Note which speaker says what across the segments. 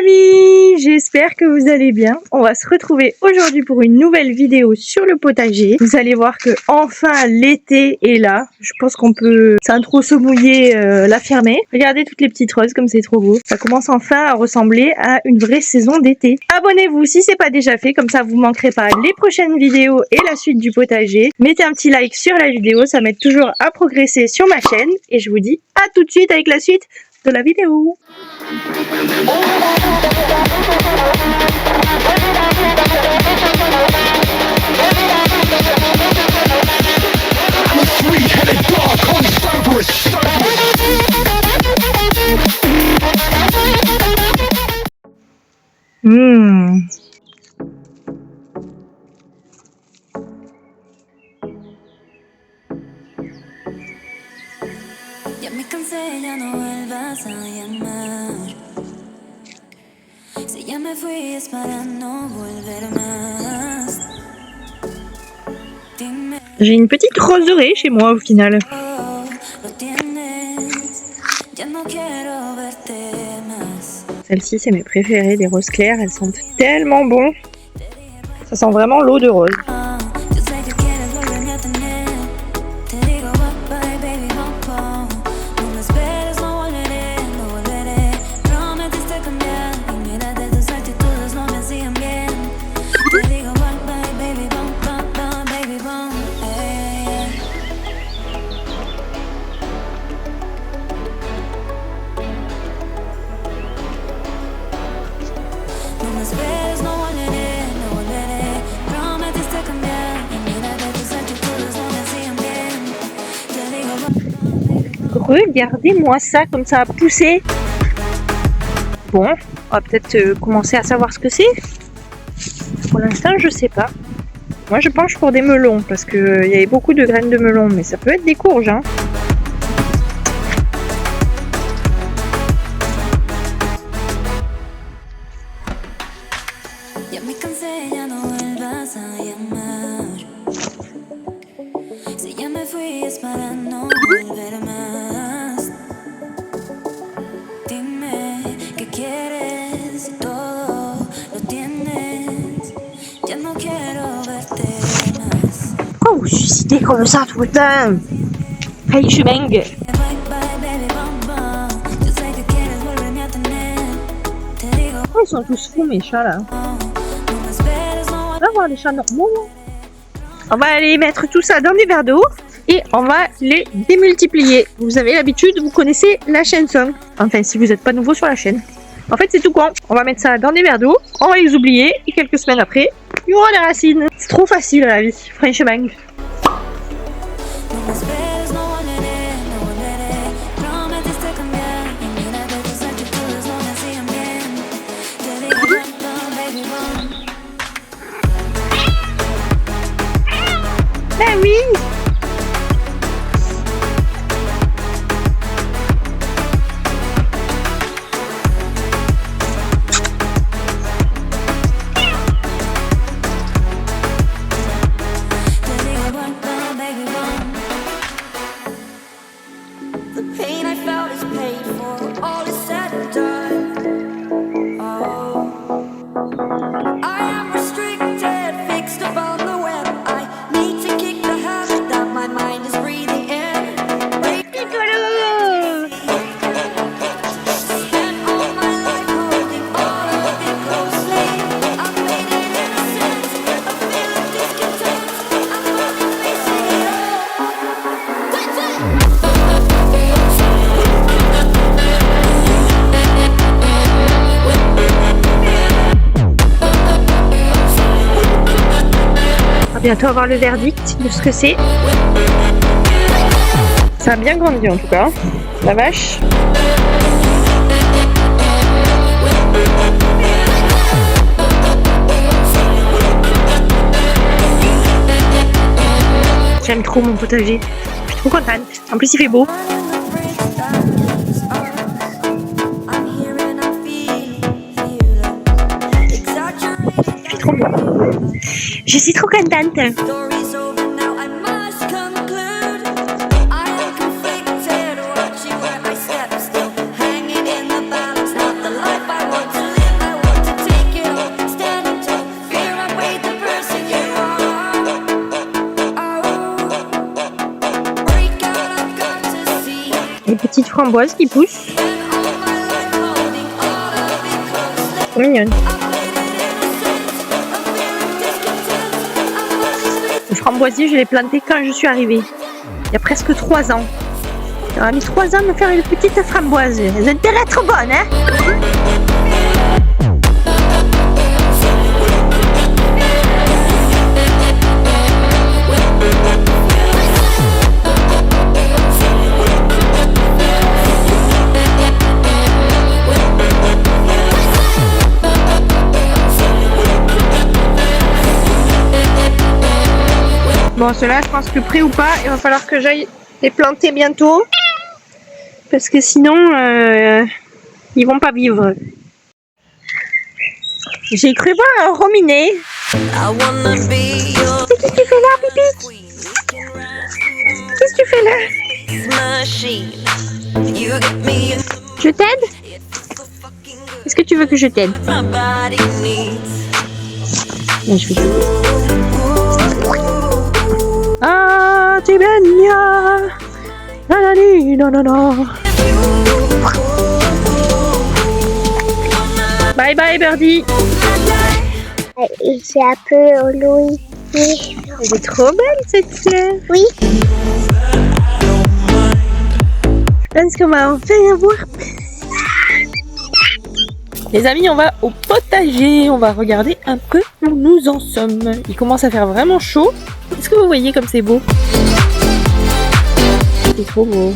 Speaker 1: amis, j'espère que vous allez bien. On va se retrouver aujourd'hui pour une nouvelle vidéo sur le potager. Vous allez voir que enfin l'été est là. Je pense qu'on peut sans trop se mouiller l'affirmer. Regardez toutes les petites roses comme c'est trop beau. Ça commence enfin à ressembler à une vraie saison d'été. Abonnez-vous si c'est pas déjà fait, comme ça vous manquerez pas les prochaines vidéos et la suite du potager. Mettez un petit like sur la vidéo, ça m'aide toujours à progresser sur ma chaîne. Et je vous dis à tout de suite avec la suite de la vidéo.
Speaker 2: Ya me cansé, ya no vuelvas a llamar. Si ya me fui es para no volver más. Dime.
Speaker 1: J'ai une petite roseraie chez moi au final.
Speaker 2: Lo tienes. Ya no quiero verte más.
Speaker 1: Celles-ci c'est mes préférées, des roses claires, elles sentent tellement bon. Ça sent vraiment l'eau de rose.
Speaker 2: Yo sé que quieres volverme a tener. Te digo bye bye baby, no. No me esperes, no volveré, no volveré. Prometiste cambiar y mira de tus actitudes no me hacían bien. Te digo bye bye baby, baby, No me esperes, no volveré, no volveré. Prometiste cambiar y mira de tus actitudes no me hacían bien. Te digo
Speaker 1: Regardez-moi ça, comme ça a poussé. Bon, on va peut-être commencer à savoir ce que c'est. Pour l'instant, je sais pas. Moi, je penche pour des melons, parce qu'il y avait beaucoup de graines de melon, mais ça peut être des courges, hein.
Speaker 2: Ya me cansé, ya no vuelvas a llamar. Si ya me fui es para no volver más. Dime qué quieres y todo lo tienes. Ya no quiero verte más.
Speaker 1: Oh, suicider comme ça tout le temps. Hey, je bang.
Speaker 2: Bye bye baby, Yo sé que quieres volverme a tener. Te digo
Speaker 1: Oh, ils sont tous fous mes chats là.
Speaker 2: no me esperes, no
Speaker 1: On va voir les chats normaux. On va aller mettre tout ça dans des verres d'eau et on va les démultiplier. Vous avez l'habitude, vous connaissez la chaîne Song. Enfin, si vous n'êtes pas nouveau sur la chaîne. En fait, c'est tout con. On va mettre ça dans des verres d'eau, on va les oublier et quelques semaines après, il y aura des racines. C'est trop facile à la vie, franchement.
Speaker 2: No me esperes, no volveré, no volveré. Prometiste cambiar y mira de tus actitudes no me hacían bien. Te digo baby,
Speaker 1: Ben oui.
Speaker 2: te digo baby, The pain I felt is paid for, all is said and done. Oh, I am restricted, fixed upon the web. I need to kick the habit that my mind is breathing in. Spent all my life holding all of it closely. I've made it innocent, a feel of discontent. I'm finally facing it all.
Speaker 1: On va bientôt avoir le verdict de ce que c'est. Ça a bien grandi en tout cas. La vache. J'aime trop mon potager. Je suis trop contente. En plus, il fait beau. Il fait trop beau. Je suis trop contente.
Speaker 2: Watching where I step, still hanging in the balance, not the life I want to live.
Speaker 1: petites framboises qui poussent. Trop mignonne. Le framboisier, je l'ai planté quand je suis arrivée. Il y a presque 3 ans. Ça a mis 3 ans de me faire une petite framboise. Elles ont intérêt à être bonnes, hein? Bon, ceux-là, je pense que prêt ou pas, il va falloir que j'aille les planter bientôt. Parce que sinon, ils vont pas vivre. J'ai cru voir un rominé. Qu'est-ce que tu fais là, Pipi? Qu'est-ce que tu fais là? Je t'aide? Est-ce que tu veux que je t'aide? Je vais... Ah, tu baignes. Non, non, non. Bye bye, Birdie.
Speaker 3: C'est un peu Louis. Oui.
Speaker 1: Elle est trop belle, cette fleur.
Speaker 3: Oui.
Speaker 1: Je pense qu'on va enfin avoir. Les amis, on va au potager. On va regarder un peu où nous en sommes. Il commence à faire vraiment chaud. Est-ce que vous voyez comme c'est beau? C'est trop beau.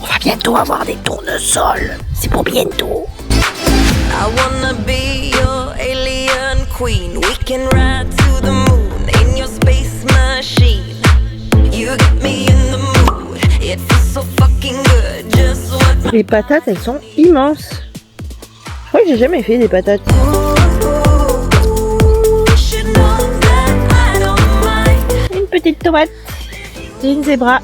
Speaker 1: On va bientôt avoir des tournesols. C'est pour bientôt.
Speaker 4: I wanna be your alien queen. We can ride to the moon in your space machine. You get me in the mood. It feels so fucking good. Just what
Speaker 1: Les patates, elles sont immenses. Je crois que j'ai jamais fait des patates.
Speaker 4: you should know that I don't mind.
Speaker 1: Une petite tomate. Et une zébra.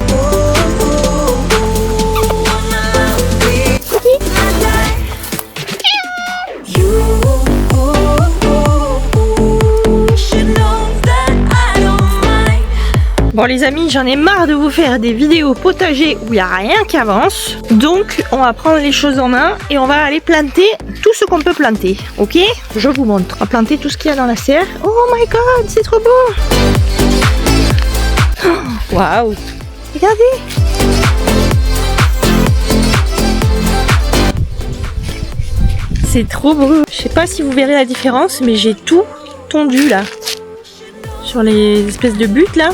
Speaker 1: Bon les amis, j'en ai marre de vous faire des vidéos potager où il n'y a rien qui avance. Donc on va prendre les choses en main et on va aller planter tout ce qu'on peut planter. Ok? Je vous montre. On va planter tout ce qu'il y a dans la serre. Oh my god, c'est trop beau! Waouh! Regardez! C'est trop beau. Je sais pas si vous verrez la différence, mais j'ai tout tondu là. Sur les espèces de buttes là.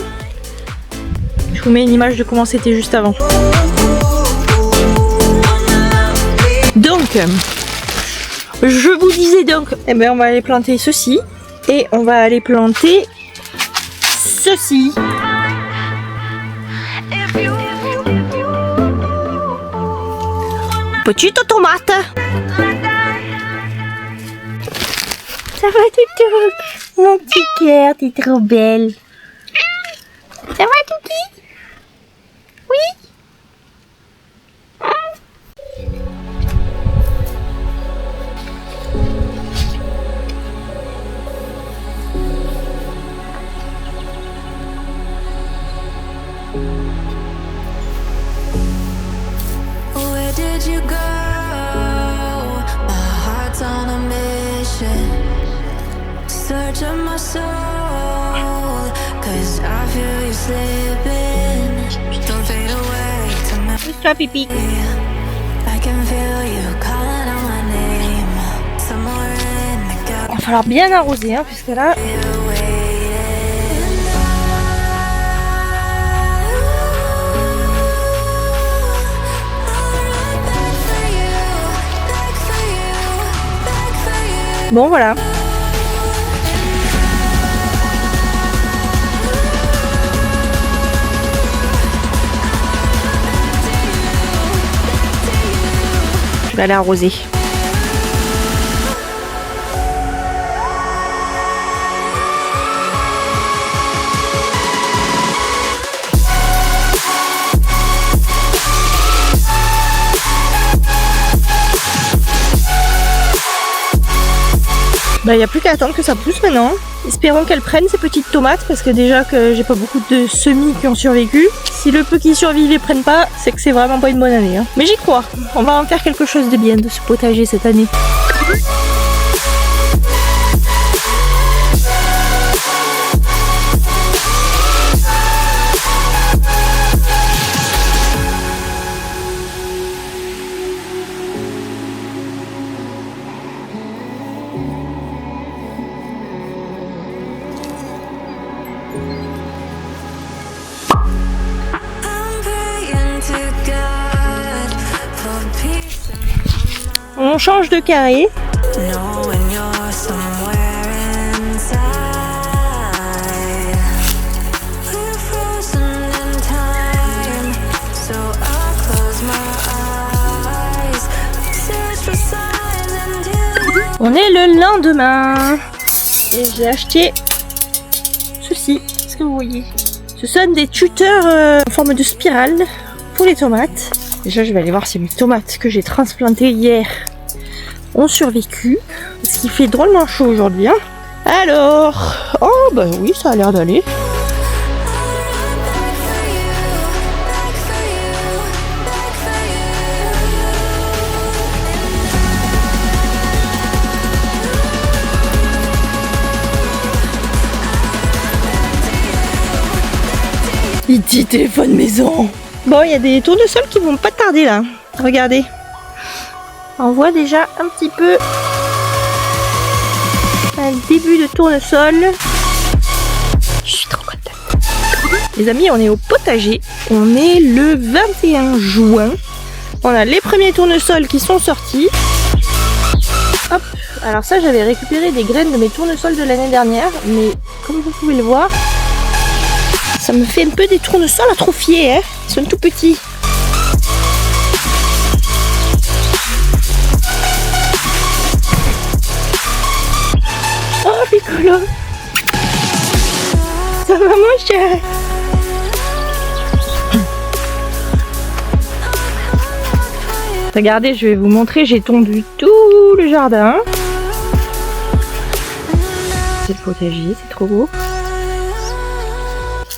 Speaker 1: Je vous mets une image de comment c'était juste avant. Donc, je vous disais donc, eh ben on va aller planter ceci. Et on va aller planter ceci. Petite tomate. Ça va Toutou? Mon petit cœur, t'es trop belle. Ça va Toutou? Oui.
Speaker 2: Where did you go? My heart's on a mission. Search of my soul, 'cause I feel you slipping. Don't fade away to me.
Speaker 1: Pousse-toi pipi.
Speaker 2: I can feel you calling out my name. Somewhere in the gap
Speaker 1: Il va falloir bien arroser hein, puisque là...
Speaker 2: you're waiting.
Speaker 1: Bon voilà. Je vais aller arroser. Bah, il n'y a plus qu'à attendre que ça pousse maintenant. Espérons qu'elles prennent ces petites tomates parce que déjà que j'ai pas beaucoup de semis qui ont survécu. Si le peu qui survivent les prennent pas, c'est que c'est vraiment pas une bonne année. Hein. Mais j'y crois. On va en faire quelque chose de bien de ce potager cette année. On change de carré. On est le lendemain et j'ai acheté ceci. Est-ce que vous voyez? Ce sont des tuteurs en forme de spirale pour les tomates. Déjà, je vais aller voir si mes tomates que j'ai transplantées hier ont survécu. Parce qu'il fait drôlement chaud aujourd'hui. Hein. Alors, oh bah oui, ça a l'air d'aller. Il dit téléphone maison. Bon, il y a des tournesols qui vont pas tarder là. Regardez. On voit déjà un petit peu un début de tournesol. Je suis trop contente. Les amis, on est au potager. On est le 21 juin. On a les premiers tournesols qui sont sortis. Hop. Alors ça, j'avais récupéré des graines de mes tournesols de l'année dernière. Mais comme vous pouvez le voir, ça me fait un peu des tournesols atrophiés, hein. Ils sont tout petits. Oh, Piccolo. Ça va mon cher. Regardez, je vais vous montrer, j'ai tondu tout le jardin. C'est le potager, c'est trop beau.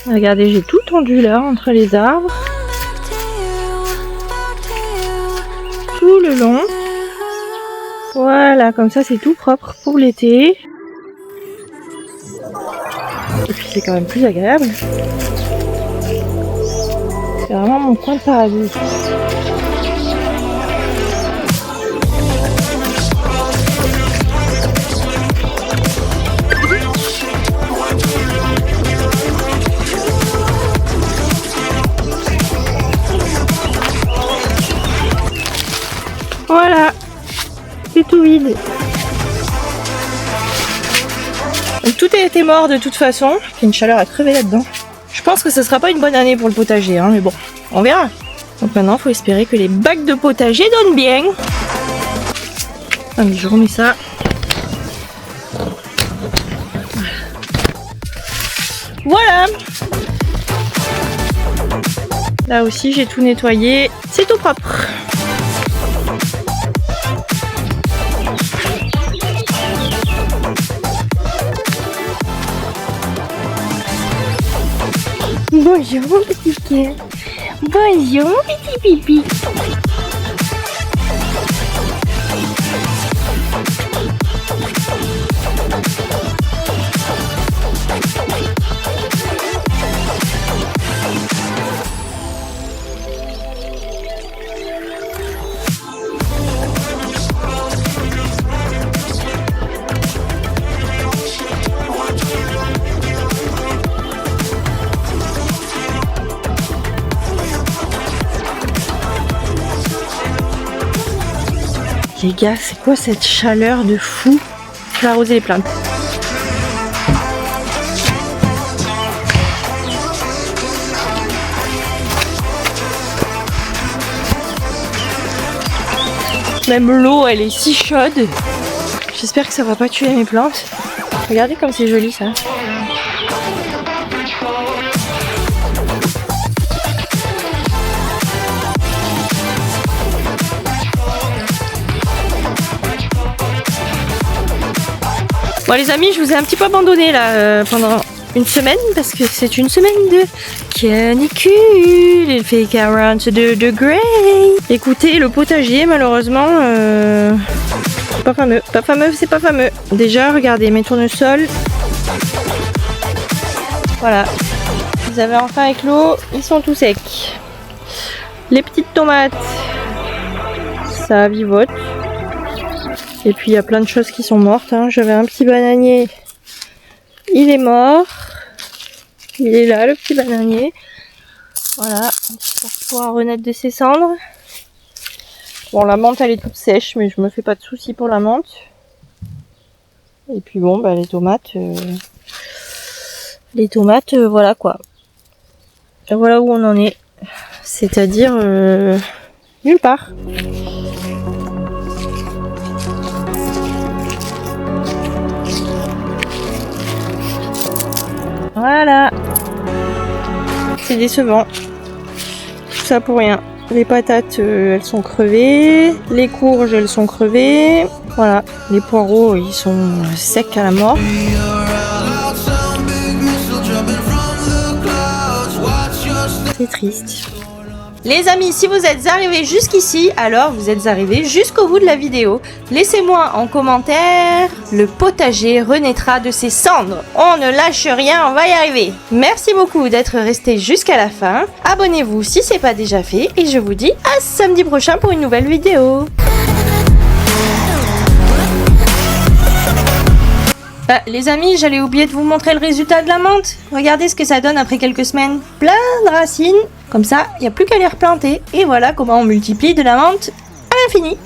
Speaker 1: Regardez, j'ai tout tondu là, entre les arbres. Tout le long. Voilà, comme ça c'est tout propre pour l'été. Et puis c'est quand même plus agréable. C'est vraiment mon coin de paradis. Voilà, c'est tout vide. Donc tout a été mort de toute façon. Il y a une chaleur à crever là-dedans. Je pense que ce sera pas une bonne année pour le potager, hein, mais bon, on verra. Donc maintenant, il faut espérer que les bacs de potager donnent bien. Allez, je remets ça. Voilà. Là aussi, j'ai tout nettoyé. C'est tout propre. Bonjour mon petit cœur. Bonjour mon petit pipi. Les gars, c'est quoi cette chaleur de fou? Je vais arroser les plantes. Même l'eau, elle est si chaude. J'espère que ça va pas tuer mes plantes. Regardez comme c'est joli ça. Bon les amis, je vous ai un petit peu abandonné là pendant une semaine parce que c'est une semaine de canicule. Il fait 42 degrés. Écoutez, le potager malheureusement pas fameux. Pas fameux, c'est pas fameux. Déjà, regardez mes tournesols. Voilà. Ils avaient enfin éclos, ils sont tout secs. Les petites tomates, ça vivote. Et puis il y a plein de choses qui sont mortes. Hein. J'avais un petit bananier. Il est mort. Il est là, le petit bananier. Voilà. Pour pouvoir renaître de ses cendres. Bon, la menthe, elle est toute sèche, mais je me fais pas de soucis pour la menthe. Et puis bon, bah, les tomates... voilà quoi. Et voilà où on en est. C'est-à-dire... nulle part. Voilà. C'est décevant. Tout ça pour rien. Les patates, elles sont crevées. Les courges, elles sont crevées. Voilà. Les poireaux, ils sont secs à la mort. C'est triste. Les amis, si vous êtes arrivés jusqu'ici, alors vous êtes arrivés jusqu'au bout de la vidéo. Laissez-moi en commentaire, le potager renaîtra de ses cendres. On ne lâche rien, on va y arriver. Merci beaucoup d'être restés jusqu'à la fin. Abonnez-vous si c'est pas déjà fait et je vous dis à samedi prochain pour une nouvelle vidéo. Les amis, j'allais oublier de vous montrer le résultat de la menthe. Regardez ce que ça donne après quelques semaines. Plein de racines. Comme ça, il n'y a plus qu'à les replanter. Et voilà comment on multiplie de la menthe à l'infini.